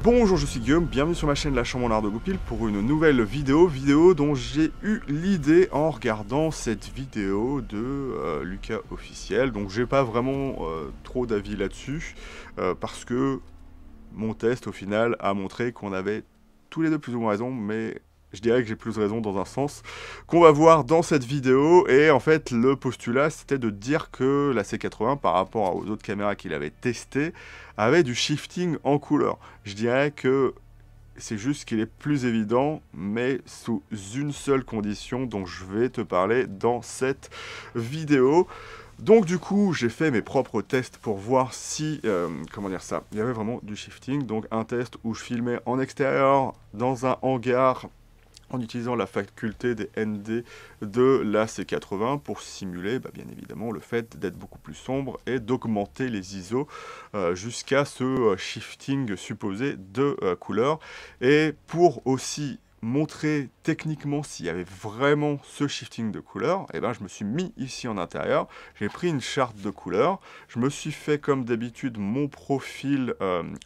Bonjour, je suis Guillaume, bienvenue sur ma chaîne La Chambre en Art de Goupil pour une nouvelle vidéo dont j'ai eu l'idée en regardant cette vidéo de Lucas Officiel. Donc j'ai pas vraiment trop d'avis là-dessus parce que mon test au final a montré qu'on avait tous les deux plus ou moins raison, mais je dirais que j'ai plus raison dans un sens qu'on va voir dans cette vidéo. Et en fait, le postulat, c'était de dire que la C80, par rapport aux autres caméras qu'il avait testées, avait du shifting en couleur. Je dirais que c'est juste qu'il est plus évident, mais sous une seule condition dont je vais te parler dans cette vidéo. Donc du coup, j'ai fait mes propres tests pour voir si, comment dire ça, il y avait vraiment du shifting. Donc un test où je filmais en extérieur, dans un hangar, en utilisant la faculté des ND de la C80 pour simuler bien évidemment le fait d'être beaucoup plus sombre et d'augmenter les ISO jusqu'à ce shifting supposé de couleur. Et pour aussi montrer techniquement s'il y avait vraiment ce shifting de couleur, et je me suis mis ici en intérieur, j'ai pris une charte de couleur, je me suis fait comme d'habitude mon profil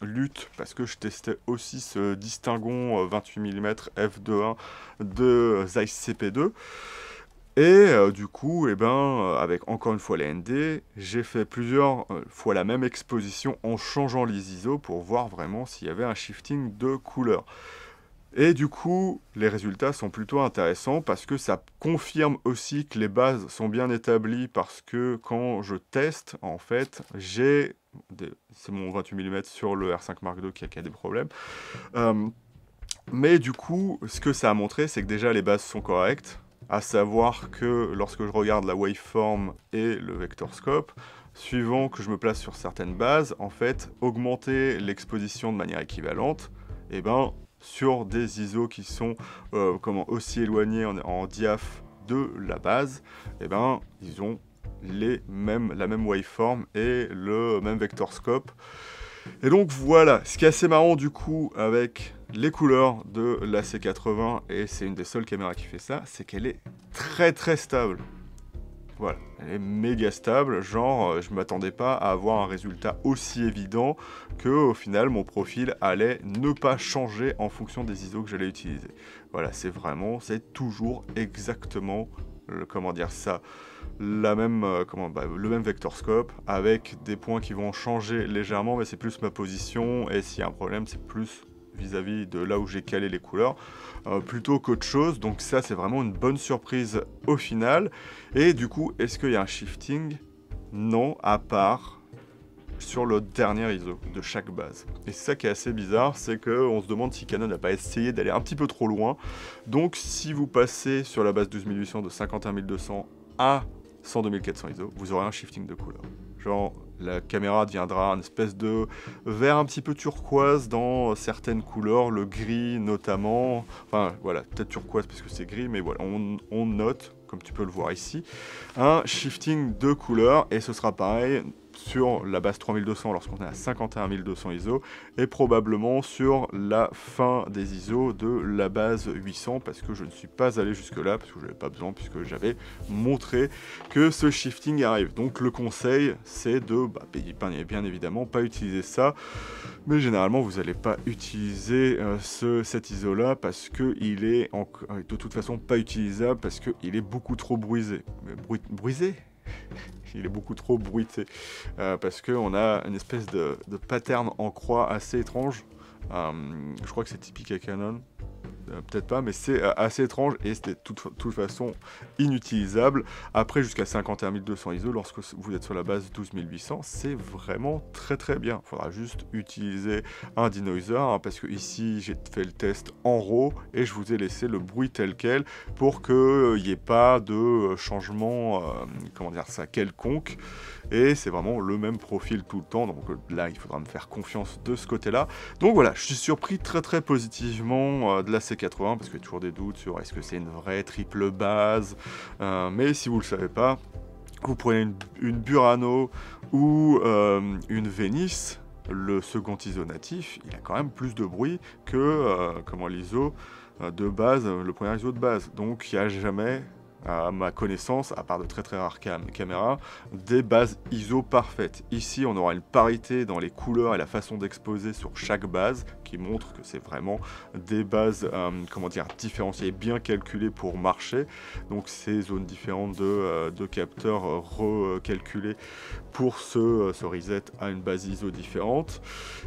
lutte parce que je testais aussi ce distingon 28 mm f2.1 de Zeiss CP2. Et du coup, avec encore une fois les ND, j'ai fait plusieurs fois la même exposition en changeant les ISO pour voir vraiment s'il y avait un shifting de couleur. Et du coup, les résultats sont plutôt intéressants parce que ça confirme aussi que les bases sont bien établies parce que quand je teste, en fait, c'est mon 28 mm sur le R5 Mark II qui a des problèmes. Mais du coup, ce que ça a montré, c'est que déjà les bases sont correctes, à savoir que lorsque je regarde la waveform et le vector scope, suivant que je me place sur certaines bases, en fait, augmenter l'exposition de manière équivalente, sur des ISO qui sont aussi éloignés en diaph de la base, ils ont la même waveform et le même vector scope. Et donc voilà, ce qui est assez marrant du coup avec les couleurs de la C80, et c'est une des seules caméras qui fait ça, c'est qu'elle est très stable. Voilà, elle est méga stable, genre je m'attendais pas à avoir un résultat aussi évident que au final mon profil allait ne pas changer en fonction des ISO que j'allais utiliser. Voilà, c'est toujours exactement, le même vector scope avec des points qui vont changer légèrement, mais c'est plus ma position, et s'il y a un problème, c'est plus vis-à-vis de là où j'ai calé les couleurs, plutôt qu'autre chose. Donc ça, c'est vraiment une bonne surprise au final. Et du coup, est-ce qu'il y a un shifting? Non, à part sur le dernier ISO de chaque base. Et c'est ça qui est assez bizarre, c'est qu'on se demande si Canon n'a pas essayé d'aller un petit peu trop loin. Donc si vous passez sur la base 12800 de 51200 à 102 400 ISO, vous aurez un shifting de couleur. Genre, la caméra deviendra une espèce de vert un petit peu turquoise dans certaines couleurs, le gris notamment. Enfin, voilà, peut-être turquoise parce que c'est gris, mais voilà, on note, comme tu peux le voir ici, un shifting de couleur, et ce sera pareil sur la base 3200 lorsqu'on est à 51200 ISO, et probablement sur la fin des ISO de la base 800, parce que je ne suis pas allé jusque là, parce que je n'avais pas besoin, puisque j'avais montré que ce shifting arrive. Donc le conseil, c'est de bien évidemment pas utiliser ça, mais généralement vous n'allez pas utiliser cet ISO là, parce qu'il est de toute façon pas utilisable, parce qu'il est beaucoup trop bruisé. Bruisé il est beaucoup trop bruité, parce qu'on a une espèce de pattern en croix assez étrange. Je crois que c'est typique à Canon, peut-être pas, mais c'est assez étrange, et c'était de toute façon inutilisable. Après, jusqu'à 51200 ISO, lorsque vous êtes sur la base 12800, c'est vraiment très bien. Il faudra juste utiliser un denoiser, parce que ici j'ai fait le test en RAW et je vous ai laissé le bruit tel quel pour qu'il n'y ait pas de changement quelconque. Et c'est vraiment le même profil tout le temps, donc là il faudra me faire confiance de ce côté là. Donc voilà, je suis surpris très positivement de la C80, parce qu'il y a toujours des doutes sur est-ce que c'est une vraie triple base, mais si vous le savez pas, vous prenez une Burano ou une Venice, le second ISO natif, il a quand même plus de bruit que l'ISO de base, le premier ISO de base, donc il n'y a jamais à ma connaissance, à part de très très rares caméras, des bases ISO parfaites. Ici, on aura une parité dans les couleurs et la façon d'exposer sur chaque base, qui montre que c'est vraiment des bases, comment dire, différenciées, bien calculées pour marcher. Donc ces zones différentes de capteurs recalculées pour ce reset à une base ISO différente.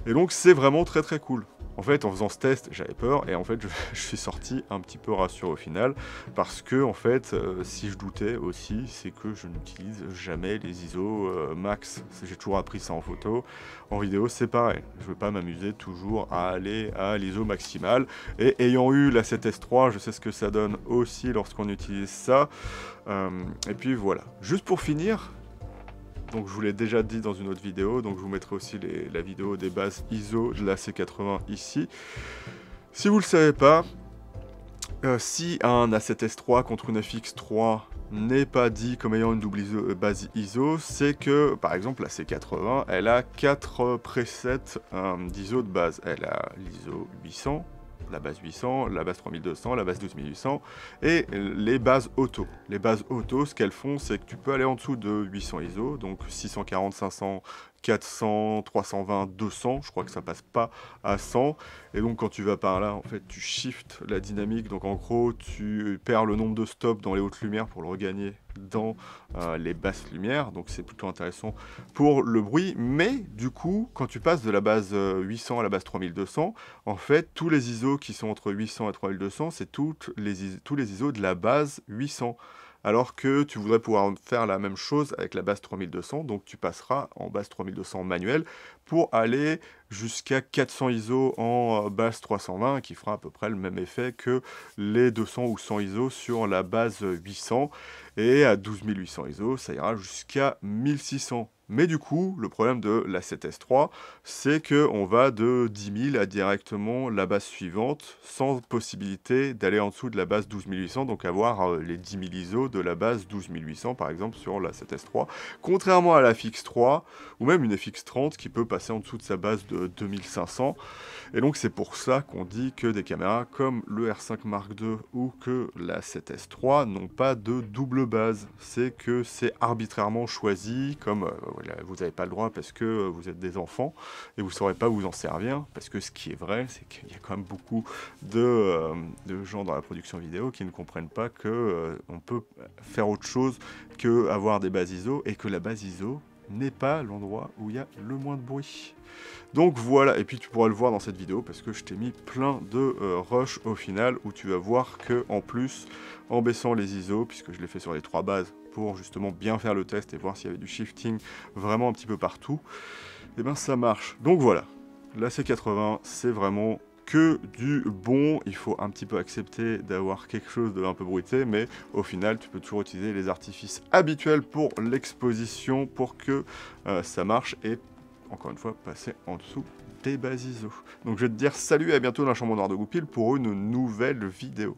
Et donc c'est vraiment très très cool. En fait, en faisant ce test, j'avais peur et en fait, je suis sorti un petit peu rassuré au final parce que en fait, si je doutais aussi, c'est que je n'utilise jamais les ISO max. J'ai toujours appris ça en photo. En vidéo, c'est pareil. Je ne veux pas m'amuser toujours à aller à l'ISO maximale. Et ayant eu la 7S3, je sais ce que ça donne aussi lorsqu'on utilise ça. Et puis voilà. Juste pour finir. Donc je vous l'ai déjà dit dans une autre vidéo, donc je vous mettrai aussi la vidéo des bases ISO de la C80 ici. Si vous ne le savez pas, si un A7S3 contre une FX3 n'est pas dit comme ayant une double base ISO, c'est que par exemple la C80, elle a 4 presets d'ISO de base. Elle a l'ISO 800, la base 800, la base 3200, la base 12800 et les bases auto. Les bases auto, ce qu'elles font, c'est que tu peux aller en dessous de 800 ISO, donc 640, 500, 400, 320, 200, je crois que ça passe pas à 100, et donc quand tu vas par là, en fait, tu shifts la dynamique, donc en gros, tu perds le nombre de stops dans les hautes lumières pour le regagner dans les basses lumières, donc c'est plutôt intéressant pour le bruit, mais du coup, quand tu passes de la base 800 à la base 3200, en fait, tous les ISO qui sont entre 800 et 3200, c'est tous les ISO de la base 800. Alors que tu voudrais pouvoir faire la même chose avec la base 3200, donc tu passeras en base 3200 manuel pour aller jusqu'à 400 ISO en base 320, qui fera à peu près le même effet que les 200 ou 100 ISO sur la base 800, et à 12800 ISO, ça ira jusqu'à 1600. Mais du coup, le problème de la 7S3, c'est qu'on va de 10 000 à directement la base suivante, sans possibilité d'aller en dessous de la base 12800, donc avoir les 10 000 ISO de la base 12800, par exemple, sur la 7S3. Contrairement à la FX3, ou même une FX30, qui peut passer en dessous de sa base de 2500. Et donc c'est pour ça qu'on dit que des caméras comme le R5 Mark II ou que la 7S3 n'ont pas de double base. C'est que c'est arbitrairement choisi, comme vous n'avez pas le droit parce que vous êtes des enfants et vous ne saurez pas vous en servir, parce que ce qui est vrai, c'est qu'il y a quand même beaucoup de gens dans la production vidéo qui ne comprennent pas que on peut faire autre chose que avoir des bases ISO, et que la base ISO n'est pas l'endroit où il y a le moins de bruit. Donc voilà, et puis tu pourras le voir dans cette vidéo parce que je t'ai mis plein de rush au final, où tu vas voir que en plus, en baissant les ISO, puisque je l'ai fait sur les 3 bases pour justement bien faire le test et voir s'il y avait du shifting vraiment un petit peu partout, et ben ça marche. Donc voilà, la C80, c'est vraiment que du bon. Il faut un petit peu accepter d'avoir quelque chose de un peu bruité, mais au final tu peux toujours utiliser les artifices habituels pour l'exposition pour que ça marche, et encore une fois passer en dessous des bases ISO. Donc je vais te dire salut et à bientôt dans la chambre noire de Goupil pour une nouvelle vidéo.